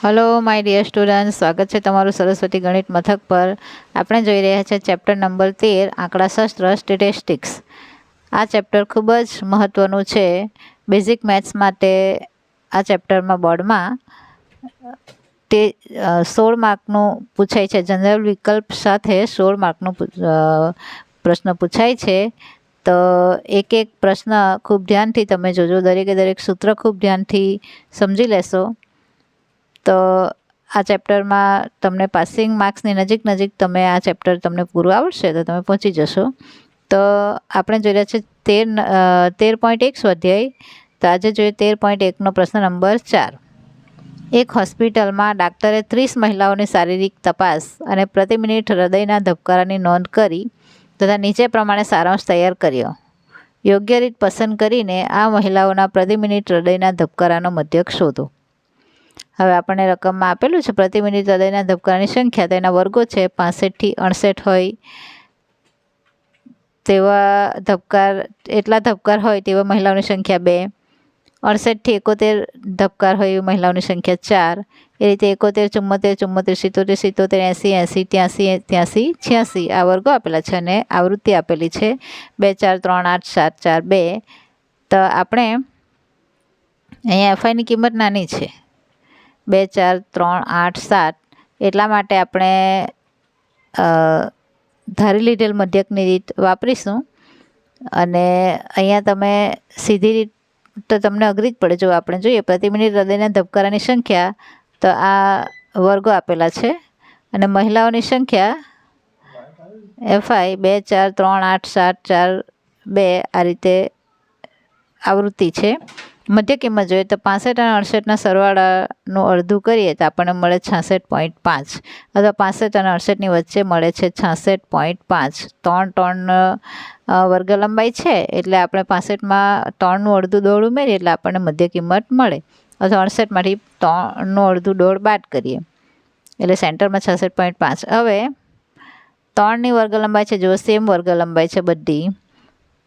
Hello my dear students, स्वागत है तमारू सरस्वती गणित मथक पर। આપણે જોઈ રહ્યા છે ચેપ્ટર નંબર 13 આંકડાશાસ્ત્ર સ્ટેટિસ્ટિક્સ। આ ચેપ્ટર ખૂબ જ મહત્વનું છે બેઝિક મેથ્સ માટે। આ ચેપ્ટરમાં બોર્ડમાં તે 16 માર્કનું પૂછાય છે। જનરલ વિકલ્પ સાથે 16 માર્કનો પ્રશ્ન પૂછાય છે। તો એક એક પ્રશ્ન ખૂબ ધ્યાનથી તમે જોજો, દરેકે દરેક સૂત્ર ખૂબ ધ્યાનથી સમજી લેશો તો આ ચેપ્ટરમાં તમને પાસિંગ માર્ક્સની નજીક તમે આ ચેપ્ટર તમને પૂરું આવડશે તો તમે પહોંચી જશો। તો આપણે જોઈ રહ્યા છે 13.1 સ્વાધ્યાય। તો આજે જોઈએ 13.1નો પ્રશ્ન નંબર 4। એક હોસ્પિટલમાં ડાક્ટરે 30 મહિલાઓની શારીરિક તપાસ અને પ્રતિ મિનિટ હૃદયના ધબકારાની નોંધ કરી તથા નીચે પ્રમાણે સારાંશ તૈયાર કર્યો। યોગ્ય રીત પસંદ કરીને આ મહિલાઓના પ્રતિ મિનિટ હૃદયના ધબકારાનો મધ્યક શોધો। હવે આપણને રકમમાં આપેલું છે પ્રતિ મિનિટ હૃદયના ધબકારાની સંખ્યા, તેના વર્ગો છે 65 થી 68 હોય તેવા ધબકાર, એટલા ધબકાર હોય તેવા મહિલાઓની સંખ્યા 2, 68 થી 71 ધબકાર હોય એવી મહિલાઓની સંખ્યા 4, એ રીતે 71, 74, 74, 77, 77, 80, 83, 83, 86 આ વર્ગો આપેલા છે અને આવૃત્તિ આપેલી છે 2, 4, 3, 8, 7, 4, 2। તો આપણે અહીંયા એફઆઈની કિંમત નાની છે 2, 4, 3, 8, 7, એટલા માટે આપણે ધારી લીધેલ મધ્યકની રીત વાપરીશું। અને અહીંયા તમે સીધી રીત તો તમને અઘરી જ પડે। જો આપણે જોઈએ પ્રતિ મિનિટ હૃદયના ધબકારાની સંખ્યા, તો આ વર્ગો આપેલા છે અને મહિલાઓની સંખ્યા એફઆઈ 2, 4, 3, 8, 7, 4, 2 આ રીતે આવૃત્તિ છે। મધ્ય કિંમત જોઈએ તો 65 અને 68ના સરવાળાનું અડધું કરીએ તો આપણને મળે 66.5 અથવા 65 અને 68ની વચ્ચે મળે છે 66.5। 3 વર્ગ લંબાઈ છે એટલે આપણે 65માં 3નું અડધું દોડ ઉમેરીએ એટલે આપણને મધ્ય કિંમત મળે, અથવા 68માંથી 3નું અડધું દોડ બાદ કરીએ એટલે સેન્ટરમાં 66.5। હવે 3ની વર્ગ લંબાઈ છે, જો સેમ વર્ગ લંબાઈ છે બધી,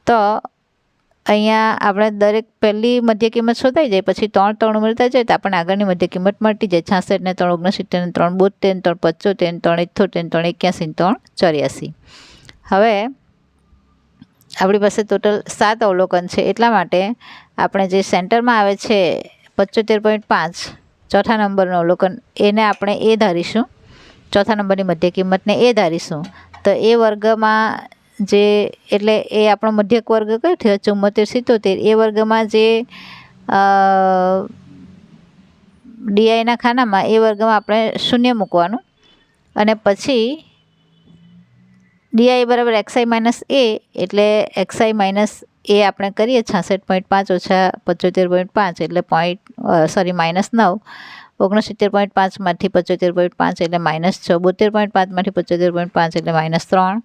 તો અહીંયા આપણે દરેક પહેલી મધ્ય કિંમત શોધાઈ જાય, પછી 3 ઉમેરતા જાય તો આપણને આગળની મધ્ય કિંમત મળતી જાય। 66 ને 3 69 ને 3 72 ને 3 75 ને 3 78 ને 3 81 ને 3 84। હવે આપણી પાસે ટોટલ 7 અવલોકન છે, એટલા માટે આપણે જે સેન્ટરમાં આવે છે 75.5 ચોથા નંબરનું અવલોકન, એને આપણે એ ધારીશું, ચોથા નંબરની મધ્ય કિંમતને એ ધારીશું। તો એ વર્ગમાં જે એટલે એ આપણો મધ્યક વર્ગ કયો થયો 74 77, એ વર્ગમાં જે ડીઆઈના ખાનામાં એ વર્ગમાં આપણે 0 મૂકવાનું અને પછી ડીઆઈ બરાબર એક્સઆઈ માઇનસ એ, એટલે એક્સઆઈ માઇનસ એ આપણે કરીએ 66.5 ઓછા 75.5 એટલે -9, 69.5માંથી 75.5 એટલે -6, 72.5માંથી 75.5 એટલે -3,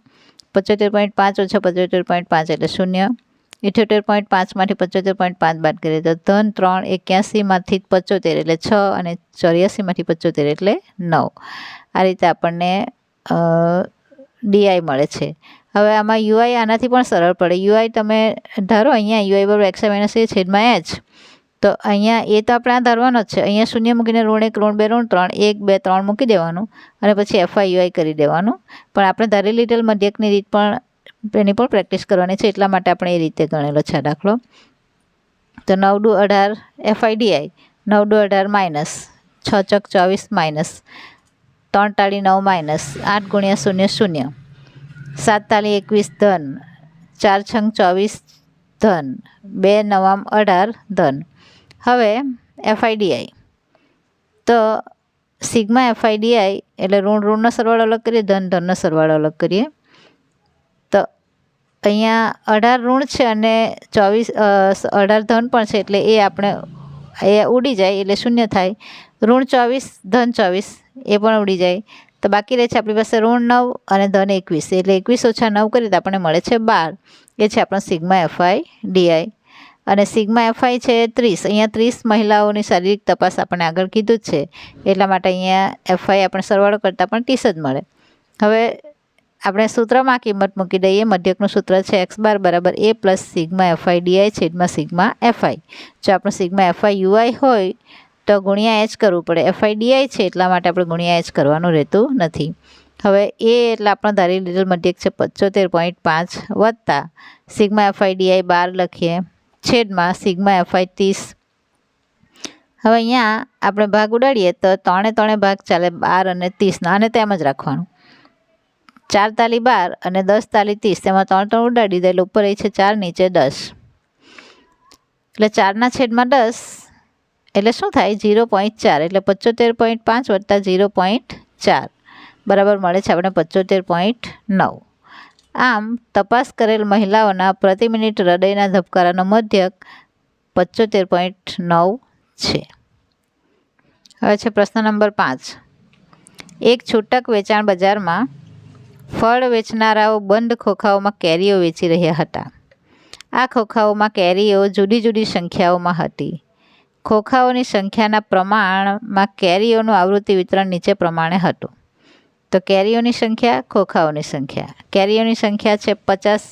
75.5 ઓછા 75.5 એટલે 0, 78.5માંથી 75.5 બાદ કરીએ તો ધન 3, 81માંથી 75 એટલે 6 અને 84માંથી 75 એટલે 9। આ રીતે આપણને ડીઆઈ મળે છે। હવે આમાં યુઆઈ આનાથી પણ સરળ પડે। યુઆઈ તમે ધારો અહીંયા યુઆઈ બરાબર એક્સઆઈ માઇનસ એ છેદમાં એચ, તો અહીંયા એ તો આપણે આ ધારવાનો જ છે, અહીંયા 0 મૂકીને -1, -2, -3, 1, 2, 3 મૂકી દેવાનું અને પછી એફઆઈ યુઆઈ કરી દેવાનું। પણ આપણે ધારી લીધેલ મધ્યકની રીત પણ એની પણ પ્રેક્ટિસ કરવાની છે, એટલા માટે આપણે એ રીતે ગણેલો છે દાખલો। તો 9 દુ 18 એફઆઈ ડીઆઈ, 9 દુ 18 માઇનસ, 6 ચોક 24 માઇનસ, 3 તાળી 9 માઇનસ, 8 ગુણ્યા 0 0, 7 તાળી 21 ધન, 4 છંગ 24 ધન, 2 નવામ 18 ધન। હવે એફઆઈડીઆઈ, તો સિગ્મા એફઆઈડીઆઈ એટલે ઋણનો સરવાળો અલગ કરીએ, ધનનો સરવાળો અલગ કરીએ। તો અહીંયા 18 ઋણ છે અને 18 ધન પણ છે, એટલે એ આપણે એ ઉડી જાય એટલે 0 થાય। ઋણ 24 ધન 24 એ પણ ઉડી જાય, તો બાકી રહે છે આપણી પાસે ઋણ 9 અને ધન 21, એટલે 21 ઓછા 9 કરીએ તો આપણને મળે છે 12। એ છે આપણો સિગ્મા એફઆઈ ડીઆઈ। અને સિગ્મા એફઆઈ છે 30, અહીંયા 30 મહિલાઓની શારીરિક તપાસ આપણે આગળ કીધું જ છે, એટલા માટે અહીંયા એફઆઈ આપણે સરવાળો કરતાં પણ 30 જ મળે। હવે આપણે સૂત્રમાં કિંમત મૂકી દઈએ। મધ્યકનું સૂત્ર છે x બાર બરાબર a plus sigma f i d i છેદમાં સિગ્મા એફઆઈ। જો આપણું સિગ્મા એફઆઈ યુઆઈ હોય તો ગુણ્યા એચ કરવું પડે. FI/DI છે એટલા માટે આપણે ગુણ્યા એચ કરવાનું રહેતું નથી. હવે એ એટલે આપણે ધારી લીધેલ મધ્યક છે 75.5 વત્તા સિગ્મા FI/DI 12 લખીએ છેદમાં સિગ્મા FI 30. હવે અહીંયા આપણે ભાગ ઉડાડીએ તો 3 ભાગ ચાલે 12 અને 30 અને તેમ જ રાખવાનું. 4 તાલી 12 અને 10 તાલી 30, તેમાં 3 ઉડાડી દે એટલે ઉપર એ છે 4, નીચે 10. એટલે 4/10 એટલે શું થાય 0.4 એટલે 75.5 વત્તા 0.4 બરાબર મળે છે આપણે 75.9. આમ તપાસ કરેલ મહિલાઓના પ્રતિ મિનિટ હૃદયના ધબકારાનો મધ્યક 75.9 છે. હવે છે પ્રશ્ન નંબર 5. એક છૂટક વેચાણ બજારમાં ફળ વેચનારાઓ બંધ ખોખાઓમાં કેરીઓ વેચી રહ્યા હતા. આ ખોખાઓમાં કેરીઓ જુદી જુદી સંખ્યાઓમાં હતી. ખોખાઓની સંખ્યાના પ્રમાણમાં કેરીઓનું આવૃત્તિ વિતરણ નીચે પ્રમાણે હતું. તો કેરીઓની સંખ્યા, ખોખાઓની સંખ્યા. કેરીઓની સંખ્યા છે 50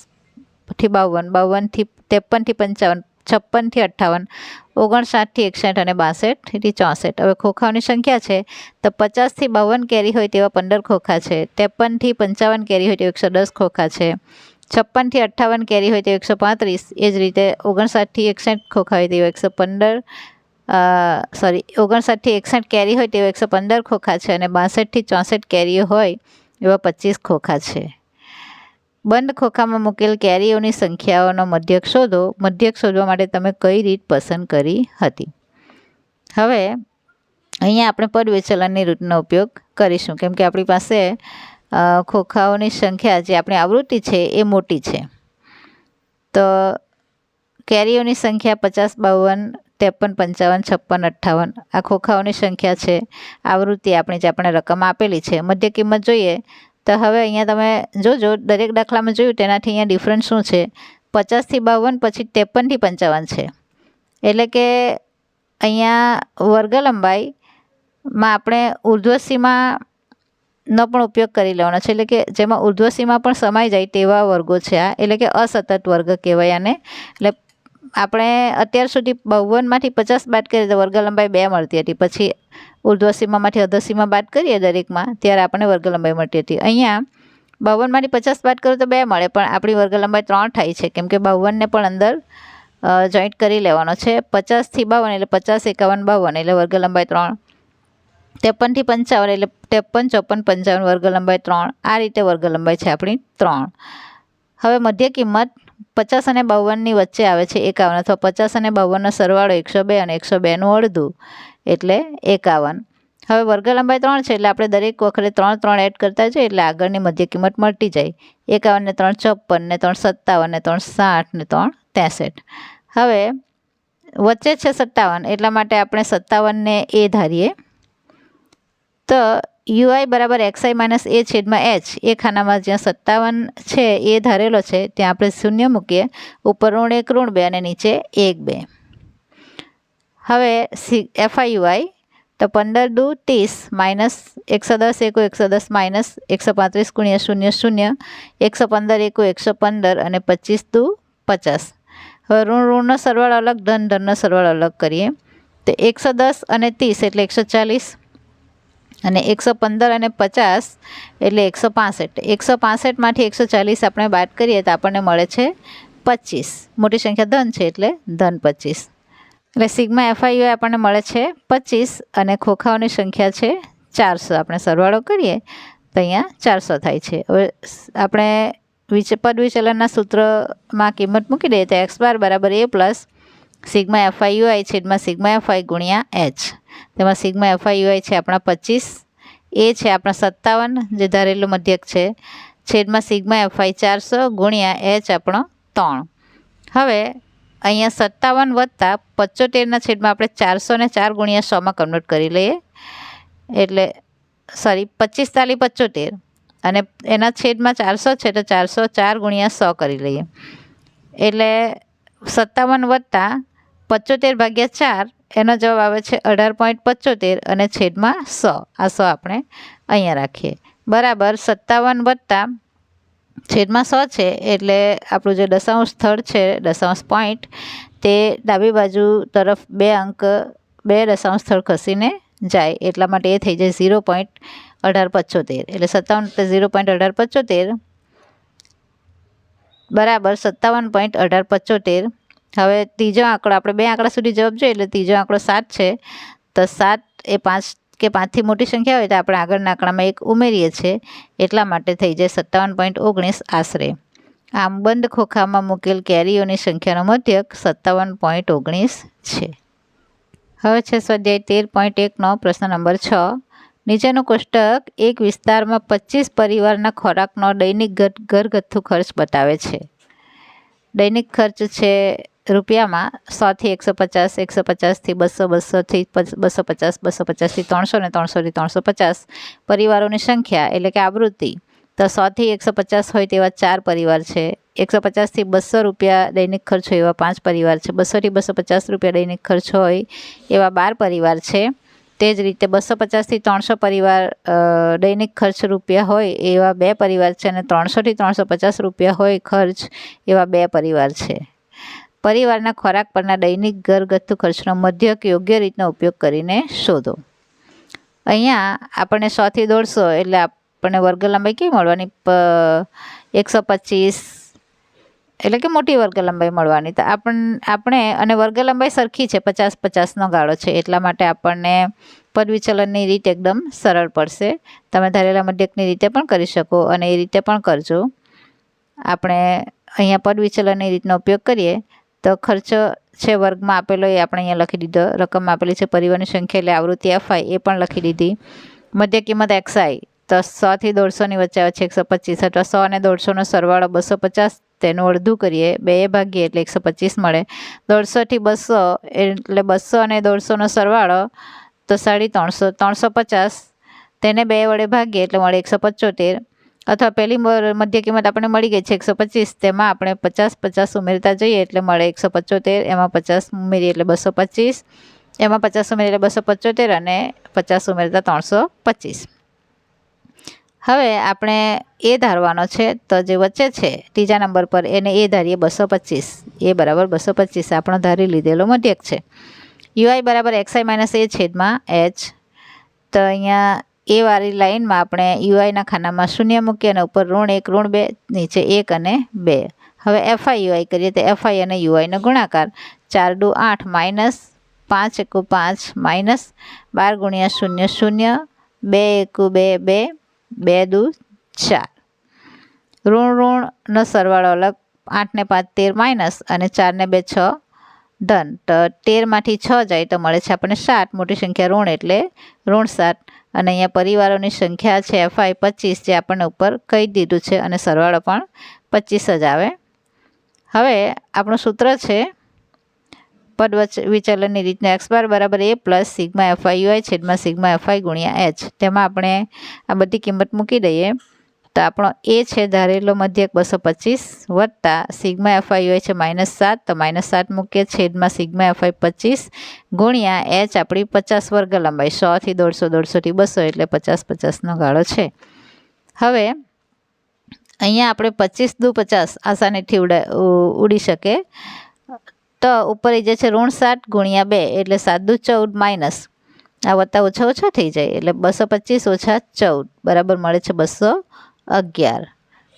થી 52, 52 થી 53, 56 થી 58, 59 થી 61 અને 62 થી 64. હવે ખોખાઓની સંખ્યા છે તો 50 થી 52 કેરી હોય તેવા 15 ખોખા છે, 53 થી 55 કેરી હોય તેવા 110 ખોખા છે, 56 થી 58 કેરી હોય તેવા 135, એ જ રીતે 59 થી 61 ખોખા હોય તેવા 59 થી 61 કેરી હોય તેવા 115 ખોખા છે અને 62 થી 64 કેરીઓ હોય એવા 25 ખોખા છે. બંધ ખોખામાં મૂકેલ કેરીઓની સંખ્યાઓનો મધ્યક શોધો. મધ્યક શોધવા માટે તમે કઈ રીત પસંદ કરી હતી? હવે અહીંયા આપણે પદ વિચલનની રીતનો ઉપયોગ કરીશું કેમ કે આપણી પાસે ખોખાઓની સંખ્યા જે આપણી આવૃત્તિ છે એ મોટી છે. તો કેરીઓની સંખ્યા 50, 52, 53, 55, 56, 58 આ ખોખાઓની સંખ્યા છે. આવૃત્તિ આપણી જે આપણે રકમ આપેલી છે. મધ્ય કિંમત જોઈએ તો હવે અહીંયા તમે જોજો દરેક દાખલામાં જોયું તેનાથી અહીંયા ડિફરન્સ શું છે. 50 થી 52 પછી 53 થી 55 છે. એટલે કે અહીંયા વર્ગ લંબાઈમાં આપણે ઉર્ધ્વસીમાનો પણ ઉપયોગ કરી લેવાનો છે. એટલે કે જેમાં ઉર્ધ્વસીમા પણ સમાઈ જાય તેવા વર્ગો છે આ. એટલે કે અસતત વર્ગ કહેવાય આને. એટલે આપણે અત્યાર સુધી 52માંથી 50 બાદ કરીએ તો વર્ગ લંબાઈ 2 મળતી હતી. પછી ઉર્ધ્વસીમામાંથી અધોસીમા બાદ કરીએ દરેકમાં ત્યારે આપણને વર્ગ લંબાઈ મળતી હતી. અહીંયા 52માંથી 50 બાદ કરો તો 2 મળે પણ આપણી વર્ગ લંબાઈ 3 થાય છે કેમ કે 52ને પણ અંદર જોઈન્ટ કરી લેવાનો છે. 50 થી 52 એટલે 50, 51, 52 એટલે વર્ગ લંબાઈ 3. 53 થી 55 એટલે 53, 54, 55 વર્ગ લંબાઈ 3. આ રીતે વર્ગ લંબાઈ છે આપણી 3. હવે મધ્ય કિંમત 50 અને 52ની વચ્ચે આવે છે 51 અથવા 50 અને 52નો સરવાળો 102 અને 102નું અડધું એટલે 51. હવે વર્ગ લંબાઈ 3 છે એટલે આપણે દરેક વખતે 3, 3 એડ કરતા જઈએ એટલે આગળની મધ્ય કિંમત મળતી જાય. 51 ને 3 54 ને 3 57 ને 3 60 ને 3 63. હવે વચ્ચે છે 57 એટલા માટે આપણે 57ને એ ધારીએ. તો UI બરાબર XI માઇનસ A છેદમાં H એ ખાનામાં જ્યાં 57 છે એ ધારેલો છે ત્યાં આપણે શૂન્ય મૂકીએ. ઉપર ઋણ 1, ઋણ 2 અને નીચે 1, 2. હવે FI/UI તો 15 દુ 30 માઇનસ 110 1 110 માઇનસ 135 ગુણ્યા 0 0 115 1 115 અને 25 દુ 50. હવે ઋણનો સરવાળો અલગ, ધનનો સરવાળો અલગ કરીએ તો 110 અને 30 એટલે 140 અને 115 અને 50 એટલે 165. 165માંથી 140 આપણે બાદ કરીએ તો આપણને મળે છે 25. મોટી સંખ્યા ધન છે એટલે ધન 25. એટલે સિગ્મા FI/UI આપણને મળે છે 25 અને ખોખાઓની સંખ્યા છે 400. આપણે સરવાળો કરીએ તો અહીંયા 400 થાય છે. હવે આપણે પદ વિચલનના સૂત્રમાં કિંમત મૂકી દઈએ તો x બાર બરાબર A પ્લસ સિગ્મા FI/UI છેદમાં સિગ્મા FI ગુણ્યા H. તેમાં સિગ્મા FI/UI છે આપણા 25, એ છે આપણા 57 જે ધારેલું મધ્યક છે, છેદમાં સિગ્મા FI 400 ગુણ્યા H આપણો 3. હવે અહીંયા 57 વત્તા 75ના છેદમાં આપણે 400ને 4 ગુણ્યા 100માં કન્વર્ટ કરી લઈએ. એટલે 25 તાલી 75 અને એના છેદમાં 400 છે તો 404 ગુણ્યા 100 કરી લઈએ. એટલે 57 વત્તા 75 ભાગ્યા 4 એનો જવાબ આવે છે 18.75 અને છેદમાં 100. આ 100 આપણે અહીંયા રાખીએ બરાબર 57 વત્તા છેદમાં 100 છે એટલે આપણું જે દશાંશ સ્થળ છે દશાંશ પોઈન્ટ તે ડાબી બાજુ તરફ 2 અંક 2 દશાંશ સ્થળ ખસીને જાય એટલા માટે એ થઈ જાય 0.1875 એટલે 57 0.1875 બરાબર 57.1875. હવે ત્રીજો આંકડો આપણે 2 આંકડા સુધી જવાબ જોઈએ એટલે ત્રીજો આંકડો 7 છે તો 7 એ 5 કે 5થી મોટી સંખ્યા હોય તો આપણે આગળના આંકડામાં 1 ઉમેરીએ છીએ એટલા માટે થઈ જાય 57.19 આશરે. આમ બંધ ખોખામાં મૂકેલ કેરીઓની સંખ્યાનો મધ્યક 57.19 છે. હવે છે સ્વાધ્યાય 13.1નો પ્રશ્ન નંબર 6. નીચેનું કોષ્ટક એક વિસ્તારમાં 25 પરિવારના ખોરાકનો દૈનિક ઘરગથ્થુ ખર્ચ બતાવે છે. દૈનિક ખર્ચ છે રૂપિયામાં 100 થી 150, 150 થી 200, 200 થી 250, 250 થી 300 અને 300 થી 350 પરિવારોની સંખ્યા એટલે કે આવૃત્તિ. તો 100 થી 150 હોય તેવા 4 પરિવાર છે. 150 થી 200 રૂપિયા દૈનિક ખર્ચ હોય એવા 5 પરિવાર છે. 200 થી 250 રૂપિયા દૈનિક ખર્ચ હોય એવા 12 પરિવાર છે. તે જ રીતે 250 થી 300 પરિવાર દૈનિક ખર્ચ રૂપિયા હોય એવા 2 પરિવાર છે અને 300 થી 350 રૂપિયા હોય ખર્ચ એવા 2 પરિવાર છે. પરિવારના ખોરાક પરના દૈનિક ઘરગથ્થુ ખર્ચનો મધ્યક યોગ્ય રીતનો ઉપયોગ કરીને શોધો. અહીંયા આપણને 100 થી 150 એટલે આપણને વર્ગ લંબાઈ કેવી મળવાની 125 એટલે કે મોટી વર્ગ લંબાઈ મળવાની. તો આપણે અને વર્ગ લંબાઈ સરખી છે 50-50નો ગાળો છે એટલા માટે આપણને પદ વિચલનની રીત એકદમ સરળ પડશે. તમે ધારેલા મધ્યકની રીતે પણ કરી શકો અને એ રીતે પણ કરજો. આપણે અહીંયા પદ વિચલનની રીતનો ઉપયોગ કરીએ તો ખર્ચ છે વર્ગમાં આપેલો એ આપણે અહીંયા લખી દીધો. રકમ આપેલી છે પરિવારની સંખ્યા એટલે આવૃત્તિ FI એ પણ લખી દીધી. મધ્ય કિંમત XI તો 100 થી 150ની વચ્ચે આવે છે 125 અથવા 100 અને 150નો સરવાળો 250 તેનું અડધું કરીએ 2 ભાગીએ એટલે 125 મળે. 150 થી 200 એટલે 200 અને 150નો સરવાળો તો 350, 350 તેને 2 વડે ભાગીએ એટલે મળે 175. અથવા પહેલી મધ્ય કિંમત આપણને મળી ગઈ છે 125, તેમાં આપણે 50 ઉમેરતા જઈએ એટલે મળે 175. એમાં 50 ઉમેરીએ એટલે 225, એમાં 50 ઉમેરીએ એટલે 275 અને 50 ઉમેરતા 325. હવે આપણે એ ધારવાનો છે તો જે વચ્ચે છે ત્રીજા નંબર પર એને એ ધારીએ 225. એ બરાબર 225 આપણો ધારી લીધેલો મધ્યક છે. UI બરાબર XI માઇનસ A છેદમાં H. તો અહીંયા એ વાળી લાઈનમાં આપણે UIના ખાનામાં 0 મૂકીએ અને ઉપર -1, -2, નીચે 1 અને 2. હવે FI UI કરીએ તો FI અને UIનો ગુણાકાર 4 દુ 8 માઇનસ 5 એકુ 5 માઇનસ 12 ગુણ્યા 0 0, 2 એકુ 2 2, 2 દુ 4. ઋણનો સરવાળો અલગ 8 ને 5 13 માઇનસ અને 4 ને 2 6 ધન. તો 13માંથી 6 જાય તો મળે છે આપણને 7. મોટી સંખ્યા ઋણ એટલે ઋણ 7. અને અહીંયા પરિવારોની સંખ્યા છે FI 25 જે આપણને ઉપર કહી દીધું છે અને સરવાળો પણ 25 જ આવે. હવે આપણું સૂત્ર છે પદ વિચલનની રીતને x બાર બરાબર A plus sigma FI UI છેદમાં સિગ્મા FI ગુણ્યા H. તેમાં આપણે આ બધી કિંમત મૂકી દઈએ તો આપણો A છે ધારેલો મધ્યક 225 વત્તા સિગ્મા FI UI છે -7 તો -7 મૂકીએ છેદમાં સિગ્મા FI 25 ગુણ્યા H આપણી 50 વર્ગ લંબાઈ 100 થી 150, 150 થી 200 એટલે 50-50નો ગાળો છે. હવે અહીંયા આપણે 25 દુ 50 આસાનીથી ઉડી શકે તો ઉપર એ જે છે -7 ગુણ્યા 2 એટલે 7 દુ 14 માઇનસ આ વત્તા ઓછા ઓછા થઈ જાય એટલે 225 ઓછા 14 બરાબર મળે છે 211.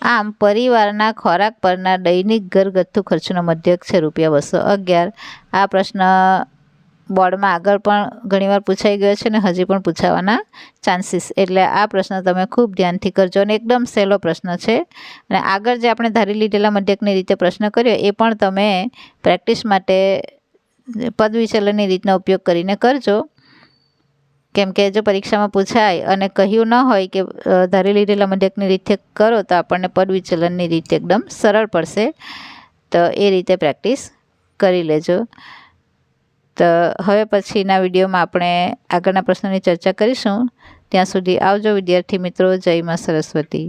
આમ પરિવારના ખોરાક પરના દૈનિક ઘરગથ્થુ ખર્ચનો મધ્યક છે ₹211. આ પ્રશ્ન બોર્ડમાં આગળ પણ ઘણીવાર પૂછાઈ ગયો છે અને હજી પણ પૂછાવાના ચાન્સીસ. એટલે આ પ્રશ્ન તમે ખૂબ ધ્યાનથી કરજો અને એકદમ સહેલો પ્રશ્ન છે. અને આગળ જે આપણે ધારી લીધેલા મધ્યકની રીતે પ્રશ્ન કર્યો એ પણ તમે પ્રેક્ટિસ માટે પદ વિચલનની રીતનો ઉપયોગ કરીને કરજો. કેમ કે જો પરીક્ષામાં પૂછાય અને કહ્યું ન હોય કે ધારી લીધેલા મધ્યકની રીતે કરો તો આપણને પદ વિચલનની રીતે એકદમ સરળ પડશે. તો એ રીતે પ્રેક્ટિસ કરી લેજો. તો હવે પછીના વિડીયોમાં આપણે આગળના પ્રશ્નની ચર્ચા કરીશું. ત્યાં સુધી આવજો વિદ્યાર્થી મિત્રો. જય માં સરસ્વતી.